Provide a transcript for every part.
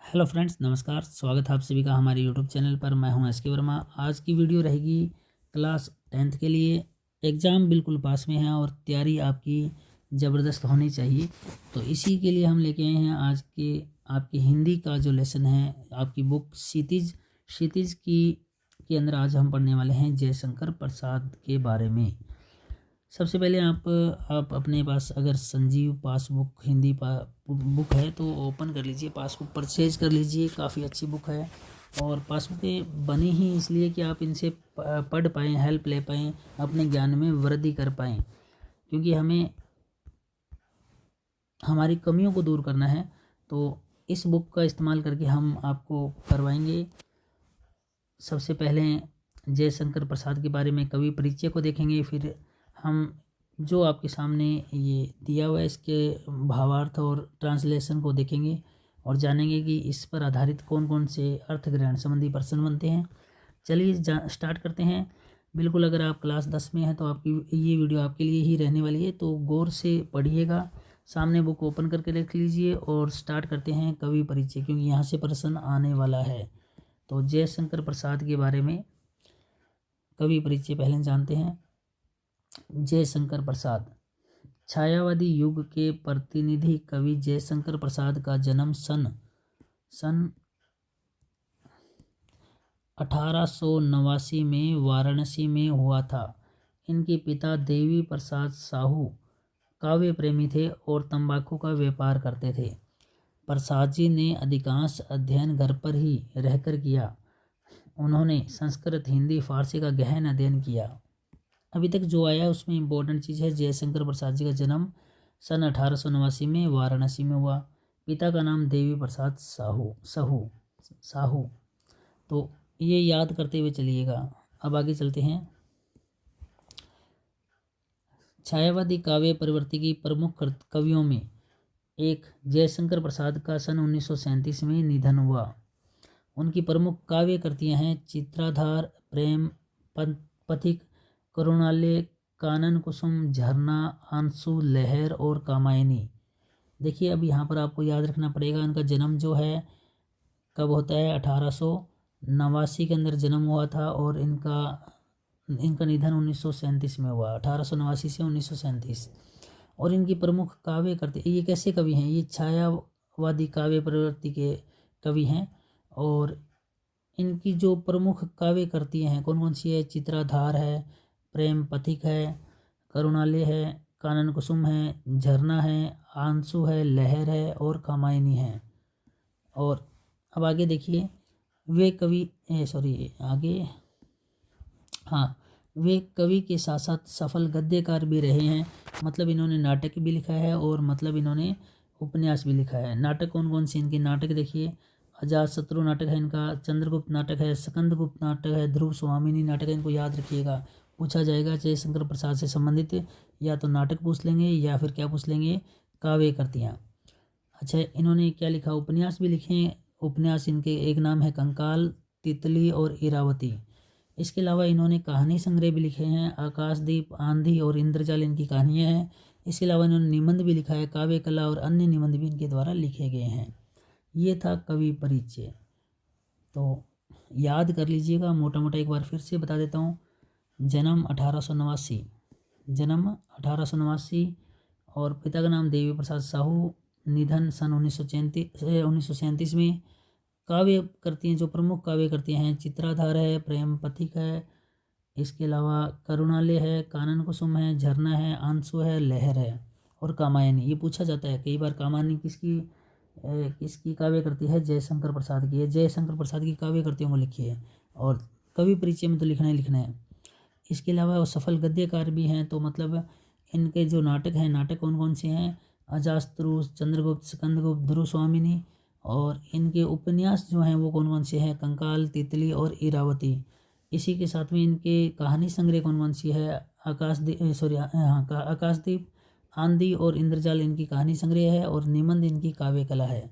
Hello friends, नमस्कार। स्वागत है आप सभी का हमारे यूट्यूब चैनल पर। मैं हूं एस के वर्मा। आज की वीडियो रहेगी क्लास 10th के लिए। एग्ज़ाम बिल्कुल पास में है और तैयारी आपकी ज़बरदस्त होनी चाहिए। तो इसी के लिए हम लेके आए हैं आज के आपकी हिंदी का जो लेसन है, आपकी बुक क्षितिज की के अंदर आज हम पढ़ने वाले हैं जयशंकर प्रसाद के बारे में। सबसे पहले आप अपने पास अगर संजीव पासबुक हिंदी बुक है तो ओपन कर लीजिए, पासबुक परचेज कर लीजिए। काफ़ी अच्छी बुक है और पासबुकें बनी ही इसलिए कि आप इनसे पढ़ पाएँ, हेल्प ले पाएँ, अपने ज्ञान में वृद्धि कर पाएँ, क्योंकि हमें हमारी कमियों को दूर करना है। तो इस बुक का इस्तेमाल करके हम आपको करवाएंगे। सबसे पहले जयशंकर प्रसाद के बारे में कवि परिचय को देखेंगे, फिर हम जो आपके सामने ये दिया हुआ है इसके भावार्थ और ट्रांसलेशन को देखेंगे और जानेंगे कि इस पर आधारित कौन कौन से अर्थ ग्रहण संबंधी प्रश्न बनते हैं। चलिए स्टार्ट करते हैं। बिल्कुल, अगर आप क्लास 10 में हैं तो आपकी ये वीडियो आपके लिए ही रहने वाली है, तो गौर से पढ़िएगा। सामने बुक ओपन करके रख लीजिए और स्टार्ट करते हैं कवि परिचय, क्योंकि यहाँ से प्रश्न आने वाला है। तो जयशंकर प्रसाद के बारे में कवि परिचय पहले जानते हैं। जयशंकर प्रसाद छायावादी युग के प्रतिनिधि कवि जयशंकर प्रसाद का जन्म सन 1889 में वाराणसी में हुआ था। इनके पिता देवी प्रसाद साहू काव्य प्रेमी थे और तंबाकू का व्यापार करते थे। प्रसाद जी ने अधिकांश अध्ययन घर पर ही रहकर किया। उन्होंने संस्कृत, हिंदी, फारसी का गहन अध्ययन किया। अभी तक जो आया है उसमें इम्पोर्टेंट चीज़ है, जयशंकर प्रसाद जी का जन्म सन 1889 में वाराणसी में हुआ। पिता का नाम देवी प्रसाद साहू। तो ये याद करते हुए चलिएगा। अब आगे चलते हैं। छायावादी काव्य प्रवृत्ति की प्रमुख कवियों में एक जयशंकर प्रसाद का सन 1937 में निधन हुआ। उनकी प्रमुख काव्य कृतियाँ हैं चित्राधार, प्रेम पथिक, करुणालय, कानन कुसुम, झरना, आंसू, लहर और कामायनी। देखिए, अब यहाँ पर आपको याद रखना पड़ेगा इनका जन्म जो है कब होता है। 1889 के अंदर जन्म हुआ था और इनका निधन 1937 में हुआ। 1889 से 1937। और इनकी प्रमुख काव्य कृति, ये कैसे कवि हैं? ये छायावादी काव्य प्रवृत्ति के कवि हैं और इनकी जो प्रमुख काव्य कृतियाँ हैं कौन कौन सी है? चित्राधार है, प्रेम पथिक है, करुणालय है, कानन कुसुम है, झरना है, आंसू है, लहर है और कामायनी है। और अब आगे देखिए, वे कवि वे कवि के साथ साथ सफल गद्यकार भी रहे हैं। मतलब इन्होंने नाटक भी लिखा है और मतलब इन्होंने उपन्यास भी लिखा है। नाटक कौन कौन से इनके नाटक देखिए, अजातशत्रु नाटक है इनका, चंद्रगुप्त नाटक है, स्कंदगुप्त नाटक है, ध्रुव स्वामिनी नाटक है। इनको याद रखिएगा, पूछा जाएगा जयशंकर प्रसाद से संबंधित या तो नाटक पूछ लेंगे या फिर क्या पूछ लेंगे, काव्य कृतियाँ। अच्छा, इन्होंने क्या लिखा? उपन्यास भी लिखे हैं। उपन्यास इनके एक नाम है कंकाल, तितली और इरावती। इसके अलावा इन्होंने कहानी संग्रह भी लिखे हैं, आकाशदीप, आंधी और इंद्रजाल इनकी कहानियाँ हैं। इसके अलावा इन्होंने निबंध भी लिखा है, काव्य कला और अन्य निबंध भी इनके द्वारा लिखे गए हैं। ये था कवि परिचय। तो याद कर लीजिएगा, मोटा मोटा एक बार फिर से बता देता हूँ। जन्म 1889 और पिता का नाम देवी प्रसाद साहू, निधन सन 1937 में। काव्य करती हैं, जो प्रमुख काव्य करती हैं, चित्राधार है, प्रेम पथिक है, इसके अलावा करुणालय है, कानन कुसुम है, झरना है, आंसू है, लहर है और कामायनी। ये पूछा जाता है कई बार, कामायनी किसकी काव्य करती है? जयशंकर प्रसाद की है। जयशंकर प्रसाद की काव्य कृतियों को लिखिए और कवि परिचय में तो लिखना ही लिखना है। इसके अलावा वो सफल गद्यकार भी हैं, तो मतलब इनके जो नाटक हैं, नाटक कौन कौन से हैं? अजातशत्रु, चंद्रगुप्त, स्कंदगुप्त, ध्रुव स्वामिनी। और इनके उपन्यास जो हैं वो कौन कौन से हैं? कंकाल, तितली और इरावती। इसी के साथ में इनके कहानी संग्रह कौन कौन सी है? आकाशदीप, आंधी और इंद्रजाल इनकी कहानी संग्रह है और निबंध इनकी काव्य कला है।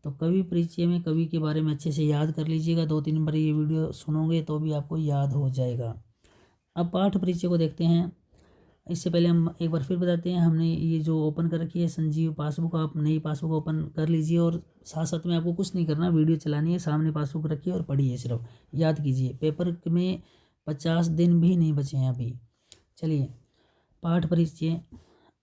तो कवि परिचय में कवि के बारे में अच्छे से याद कर लीजिएगा। 2-3 बार ये वीडियो सुनोगे तो भी आपको याद हो जाएगा। अब पाठ परिचय को देखते हैं। इससे पहले हम एक बार फिर बताते हैं, हमने ये जो ओपन कर रखी है संजीव पासबुक, आप नई पासबुक ओपन कर लीजिए और साथ साथ में आपको कुछ नहीं करना, वीडियो चलानी है, सामने पासबुक रखिए और पढ़िए, सिर्फ याद कीजिए। पेपर में 50 दिन भी नहीं बचे हैं अभी। चलिए पाठ परिचय।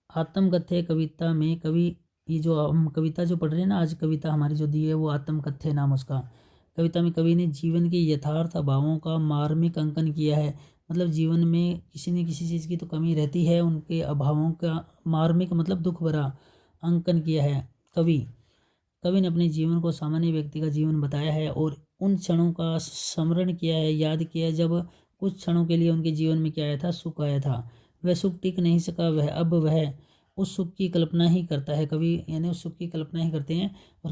आत्मकथ्य कविता में कवि, ये जो हम कविता जो पढ़ रहे हैं ना आज, कविता हमारी जो दी है वो आत्मकथ्य नाम उसका। कविता में कवि ने जीवन के यथार्थ अभावों का मार्मिक अंकन किया है। मतलब जीवन में किसी न किसी चीज़ की तो कमी रहती है, उनके अभावों का मार्मिक मतलब दुख भरा अंकन किया है। कवि ने अपने जीवन को सामान्य व्यक्ति का जीवन बताया है और उन क्षणों का स्मरण किया है, याद किया है जब कुछ क्षणों के लिए उनके जीवन में क्या आया था, सुख आया था। वह सुख टिक नहीं सका, वह उस सुख की कल्पना ही करता है। कवि यानी उस सुख की कल्पना ही करते हैं। और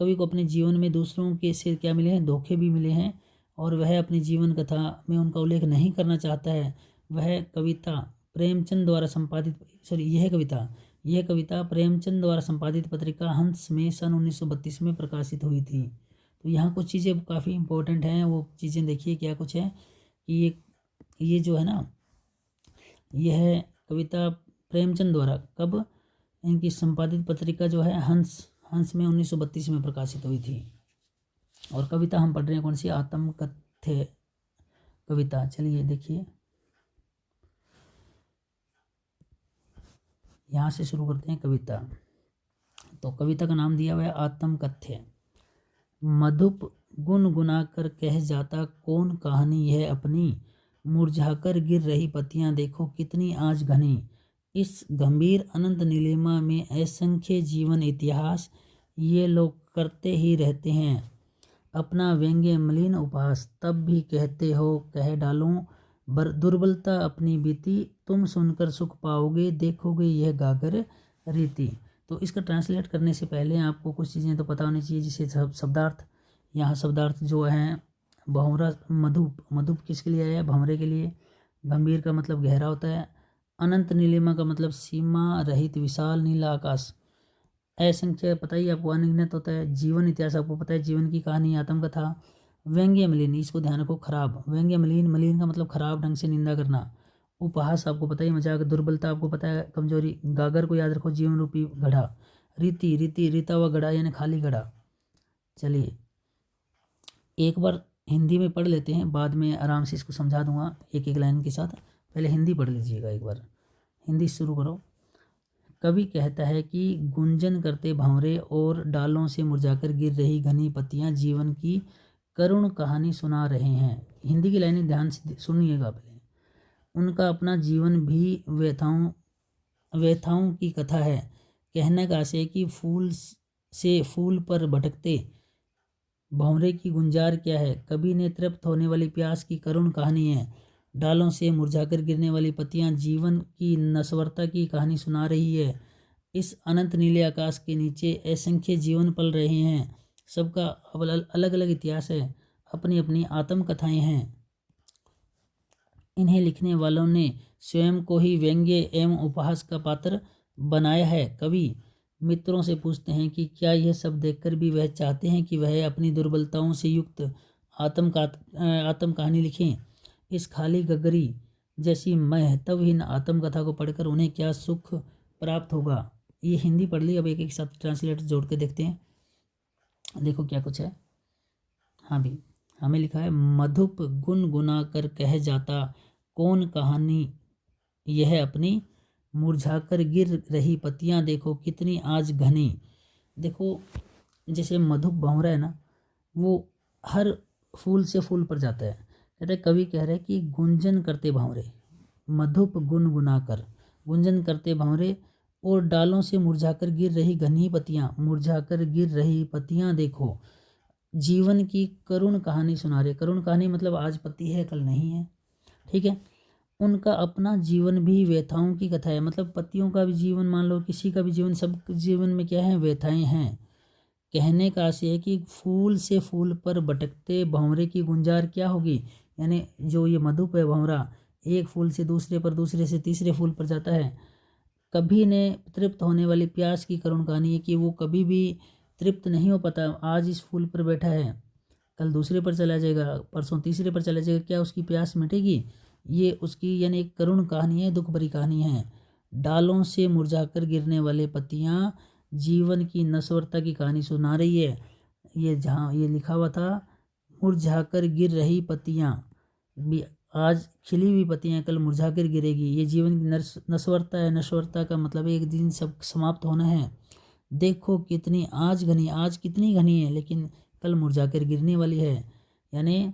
कवि को अपने जीवन में दूसरों के से क्या मिले हैं, धोखे भी मिले हैं, और वह अपनी जीवन कथा में उनका उल्लेख नहीं करना चाहता है। वह कविता प्रेमचंद द्वारा संपादित यह कविता प्रेमचंद द्वारा संपादित पत्रिका हंस में सन 1932 में प्रकाशित हुई थी। तो यहाँ कुछ चीज़ें काफ़ी इंपॉर्टेंट हैं, वो चीज़ें देखिए क्या कुछ है कि ये जो है ना, यह कविता प्रेमचंद द्वारा कब, इनकी संपादित पत्रिका जो है हंस में 1932 में प्रकाशित हुई थी। और कविता हम पढ़ रहे हैं कौन सी, आत्मकथ्य कविता। चलिए देखिए, यहाँ से शुरू करते हैं कविता। तो कविता का नाम दिया हुआ है आत्मकथ्य। मधुप गुनगुना कर कह जाता कौन कहानी यह अपनी, मुरझाकर गिर रही पत्तियां देखो कितनी आज घनी। इस गंभीर अनंत नीलिमा में असंख्य जीवन इतिहास, ये लोग करते ही रहते हैं अपना व्यंग्य मलिन उपहास। तब भी कहते हो कह डालूं दुर्बलता अपनी बीती, तुम सुनकर सुख पाओगे देखोगे यह गागर रीति। तो इसका ट्रांसलेट करने से पहले आपको कुछ चीज़ें तो पता होनी चाहिए, जैसे शब्दार्थ। यहाँ शब्दार्थ जो हैं, भंवरा मधुप किसके लिए है, भंवरे के लिए। गंभीर का मतलब गहरा होता है। अनंत नीलिमा का मतलब सीमा रहित विशाल नीला आकाश। असंख्य पता ही आपको, अनगिनत होता है। जीवन इतिहास आपको पता है, जीवन की कहानी, आत्मकथा। व्यंग्य मलिन, इसको ध्यान रखो, खराब। व्यंग्य मलिन का मतलब खराब ढंग से निंदा करना। उपहास आपको पता ही, मजाक। दुर्बलता आपको पता है, कमजोरी। गागर को याद रखो, जीवन रूपी घड़ा। रीति रीता हुआ घड़ा यानी खाली घड़ा। चलिए एक बार हिंदी में पढ़ लेते हैं, बाद में आराम से इसको समझा दूंगा एक एक लाइन के साथ। पहले हिंदी पढ़ लीजिएगा एक बार, हिंदी शुरू करो। कवि कहता है कि गुंजन करते भंवरे और डालों से मुरझाकर गिर रही घनी पत्तियां जीवन की करुण कहानी सुना रहे हैं। हिंदी की लाइनें ध्यान से सुनिएगा पहले। उनका अपना जीवन भी व्यथाओं की कथा है। कहने का आशय कि फूल से फूल पर भटकते भंवरे की गुंजार क्या है। कवि ने तृप्त होने वाली प्यास की करुण कहानी है। डालों से मुरझाकर गिरने वाली पत्तियां जीवन की नश्वरता की कहानी सुना रही है। इस अनंत नीले आकाश के नीचे असंख्य जीवन पल रहे हैं, सबका अलग अलग इतिहास है, अपनी अपनी आत्मकथाएं हैं। इन्हें लिखने वालों ने स्वयं को ही व्यंग्य एवं उपहास का पात्र बनाया है। कवि मित्रों से पूछते हैं कि क्या यह सब देखकर भी वह चाहते हैं कि वह अपनी दुर्बलताओं से युक्त आत्म कहानी लिखें। इस खाली गगरी जैसी महत्वहीन आत्मकथा को पढ़कर उन्हें क्या सुख प्राप्त होगा। ये हिंदी पढ़ ली, अब एक एक साथ ट्रांसलेट जोड़ के देखते हैं। देखो क्या कुछ है। हाँ भी, हमें लिखा है, मधुप गुनगुना कर कह जाता कौन कहानी यह अपनी, मुरझाकर गिर रही पत्तियां देखो कितनी आज घनी। देखो जैसे मधुप भंवरा है ना, वो हर फूल से फूल पर जाता है। कहते कवि कह रहे कि गुंजन करते भंवरे, मधुप गुनगुना कर, गुंजन करते भंवरे और डालों से मुरझाकर गिर रही घनी पत्तियां, मुरझाकर गिर रही पत्तियां देखो जीवन की करुण कहानी सुना रहे। करुण कहानी मतलब आज पत्ती है कल नहीं है, ठीक है। उनका अपना जीवन भी व्यथाओं की कथा है। मतलब पत्तियों का भी जीवन, मान लो किसी का भी जीवन, सब जीवन में क्या है, व्यथाएं हैं। कहने का आशय है कि फूल से फूल पर भटकते भंवरे की गुंजार क्या होगी। यानी जो ये मधुप है भंवरा, एक फूल से दूसरे पर, दूसरे से तीसरे फूल पर जाता है। कभी ने तृप्त होने वाली प्यास की करुण कहानी है कि वो कभी भी तृप्त नहीं हो पाता। आज इस फूल पर बैठा है, कल दूसरे पर चला जाएगा, परसों तीसरे पर चला जाएगा, क्या उसकी प्यास मिटेगी। ये उसकी यानी एक करुण कहानी है, दुख भरी कहानी है। डालों से मुरझाकर गिरने वाले पत्तियां जीवन की नश्वरता की कहानी सुना रही है। ये जहाँ ये लिखा हुआ था, मुरझाकर गिर रही पत्तियां भी, आज खिली हुई पत्तियां कल मुरझाकर गिरेगी। ये जीवन की नश्वरता है। नश्वरता का मतलब एक दिन सब समाप्त होना है। देखो कितनी आज कितनी घनी है, लेकिन कल मुरझाकर गिरने वाली है। यानी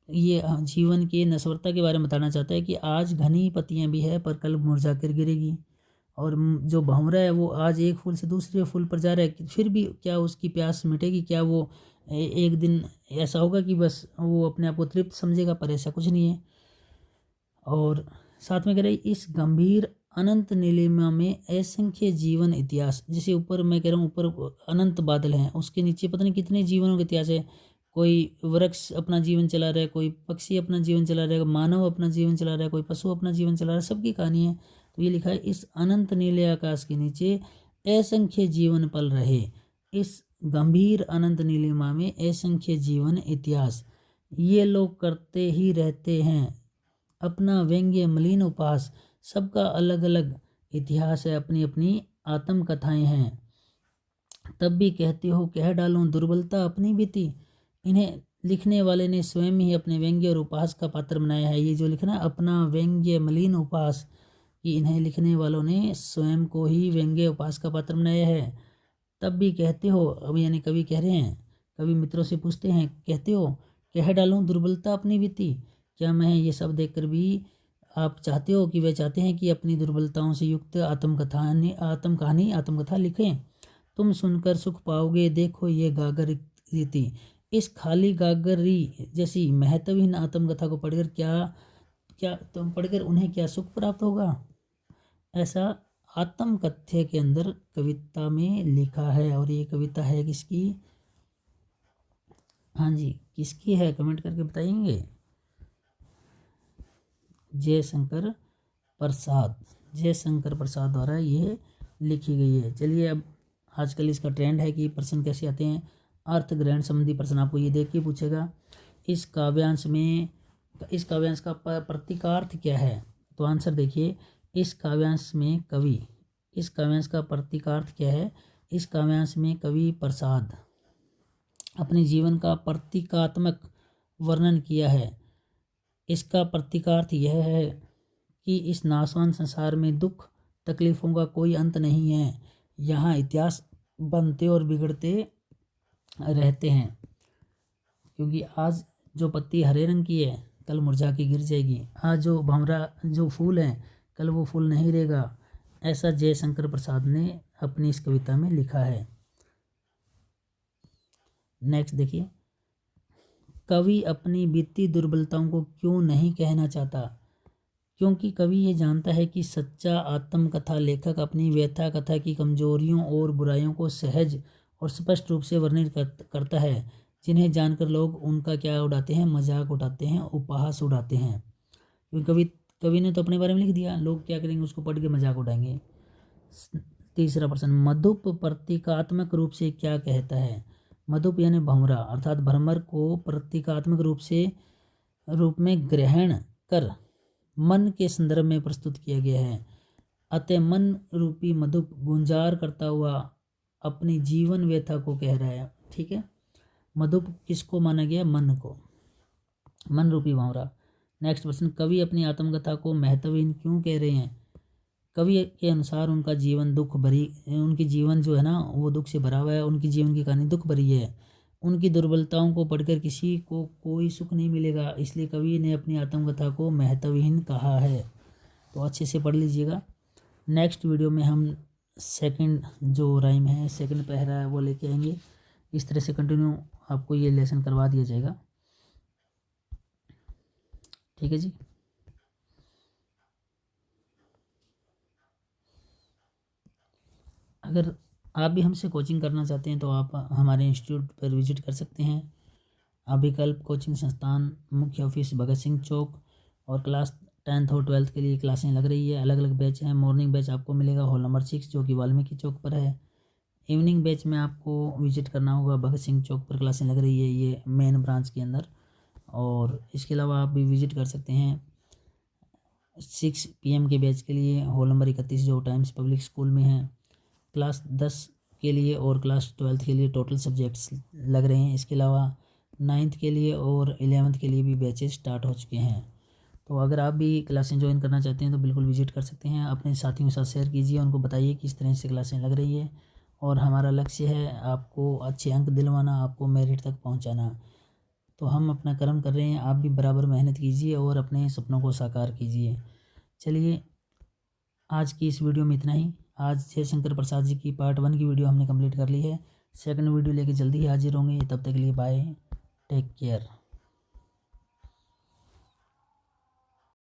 ये जीवन की नश्वरता के बारे में बताना चाहता है कि आज घनी पत्तियां भी है पर कल मुरझाकर गिरेगी। और जो भंवरा है वो आज एक फूल से दूसरे फूल पर जा रहा है, फिर भी क्या उसकी प्यास मिटेगी? क्या वो एक दिन ऐसा होगा कि बस वो अपने आप को तृप्त समझेगा? पर ऐसा कुछ नहीं है। और साथ में कह रहे इस गंभीर अनंत नीलिमा में असंख्य जीवन इतिहास, जैसे ऊपर मैं कह रहा हूँ ऊपर अनंत बादल हैं, उसके नीचे पता नहीं कितने जीवनों का इतिहास है। कोई वृक्ष अपना जीवन चला रहा है, कोई पक्षी अपना जीवन चला रहा है, मानव अपना जीवन चला रहा है, कोई पशु अपना जीवन चला रहा है, सबकी कहानी है। तो ये लिखा है इस अनंत नीले आकाश के नीचे असंख्य जीवन पल रहे। इस गंभीर अनंत नीलिमा में असंख्य जीवन इतिहास ये लोग करते ही रहते हैं अपना व्यंग्य मलिन उपहास। सबका अलग अलग इतिहास है, अपनी अपनी आत्मकथाएं हैं। तब भी कहते हो कह डालूं दुर्बलता अपनी बीती। इन्हें लिखने वाले ने स्वयं ही अपने व्यंग्य और उपहास का पात्र बनाया है। ये जो लिखना अपना व्यंग्य मलिन उपहास, कि इन्हें लिखने वालों ने स्वयं को ही व्यंग्य उपहास का पात्र बनाया है। तब भी कहते हो, अब यानी कवि कह रहे हैं, कवि मित्रों से पूछते हैं, कहते हो कह डालूं दुर्बलता अपनी बीती। क्या मैं ये सब देखकर भी आप चाहते हो कि वे चाहते हैं कि अपनी दुर्बलताओं से युक्त आत्मकथा लिखें? तुम सुनकर सुख पाओगे, देखो ये गागर रीति। इस खाली गागरी जैसी महत्वहीन आत्मकथा को पढ़कर क्या तुम पढ़कर उन्हें क्या सुख प्राप्त होगा? ऐसा आत्मकथ्य के अंदर कविता में लिखा है। और ये कविता है किसकी? हाँ जी, किसकी है कमेंट करके बताएंगे? जयशंकर प्रसाद द्वारा ये लिखी गई है। चलिए, अब आजकल इसका ट्रेंड है कि प्रश्न कैसे आते हैं, अर्थ ग्रहण संबंधी प्रश्न आपको ये देख के पूछेगा। इस काव्यांश का प्रतीकार्थ क्या है? तो आंसर देखिए, इस काव्यांश का प्रतीकार्थ क्या है? इस काव्यांश में कवि प्रसाद अपने जीवन का प्रतीकात्मक वर्णन किया है। इसका प्रतीकार्थ यह है कि इस नाशवान संसार में दुख तकलीफों का कोई अंत नहीं है। यहाँ इतिहास बनते और बिगड़ते रहते हैं, क्योंकि आज जो पत्ती हरे रंग की है कल मुरझा के गिर जाएगी। आज जो भंवरा जो फूल है कल वो फूल नहीं रहेगा। ऐसा जयशंकर प्रसाद ने अपनी इस कविता में लिखा है। नेक्स्ट देखिए, कवि अपनी बीती दुर्बलताओं को क्यों नहीं कहना चाहता? क्योंकि कवि ये जानता है कि सच्चा आत्मकथा लेखक अपनी व्यथा कथा की कमजोरियों और बुराइयों को सहज और स्पष्ट रूप से वर्णित करता है, जिन्हें जानकर लोग उनका क्या उड़ाते हैं? मजाक उड़ाते हैं, उपहास उड़ाते हैं। क्योंकि कवि ने तो अपने बारे में लिख दिया, लोग क्या करेंगे? उसको पढ़ के मजाक उड़ाएंगे। तीसरा प्रश्न, मधुप प्रतीकात्मक रूप से क्या कहता है? मधुप यानी भंवरा अर्थात भ्रमर को प्रतीकात्मक रूप में ग्रहण कर मन के संदर्भ में प्रस्तुत किया गया है। अतः मन रूपी मधुप गुंजार करता हुआ अपनी जीवन व्यथा को कह रहा है। ठीक है, मधुप किसको माना गया? मन को, मन रूपी भंवरा। नेक्स्ट प्रश्न, कवि अपनी आत्मकथा को महत्वहीन क्यों कह रहे हैं? कवि के अनुसार उनकी जीवन जो है ना वो दुख से भरा हुआ है। उनकी जीवन की कहानी दुख भरी है। उनकी दुर्बलताओं को पढ़कर किसी को कोई सुख नहीं मिलेगा, इसलिए कवि ने अपनी आत्मकथा को महत्वहीन कहा है। तो अच्छे से पढ़ लीजिएगा। नेक्स्ट वीडियो में हम सेकंड जो राइम है, सेकंड पहरा है, वो लेके आएंगे। इस तरह से कंटिन्यू आपको ये लेसन करवा दिया जाएगा। ठीक है जी। अगर आप भी हमसे कोचिंग करना चाहते हैं तो आप हमारे इंस्टीट्यूट पर विजिट कर सकते हैं। अभिकल्प कोचिंग संस्थान, मुख्य ऑफिस भगत सिंह चौक। और क्लास 10th और 12th के लिए क्लासें लग रही है। अलग अलग बैच हैं। मॉर्निंग बैच आपको मिलेगा हॉल नंबर 6 जो कि वाल्मीकि चौक पर है। इवनिंग बैच में आपको विजिट करना होगा भगत सिंह चौक पर, क्लासें लग रही है ये मेन ब्रांच के अंदर। और इसके अलावा आप भी विज़िट कर सकते हैं 6 PM के बैच के लिए, होल नंबर 31 जो टाइम्स पब्लिक स्कूल में है। क्लास 10 के लिए और क्लास 12 के लिए टोटल सब्जेक्ट्स लग रहे हैं। इसके अलावा 9th के लिए और 11th के लिए भी बैचेस स्टार्ट हो चुके हैं। तो अगर आप भी क्लासें ज्वाइन करना चाहते हैं तो बिल्कुल विजिट कर सकते हैं। अपने साथियों के साथ शेयर कीजिए, उनको बताइए किस तरह से क्लासें लग रही है। और हमारा लक्ष्य है आपको अच्छे अंक दिलवाना, आपको मेरिट तक पहुंचाना। तो हम अपना कर्म कर रहे हैं, आप भी बराबर मेहनत कीजिए और अपने सपनों को साकार कीजिए। चलिए, आज की इस वीडियो में इतना ही। आज जयशंकर प्रसाद जी की पार्ट 1 की वीडियो हमने कंप्लीट कर ली है। सेकंड वीडियो लेके जल्दी ही हाजिर होंगे। तब तक के लिए बाय, टेक केयर।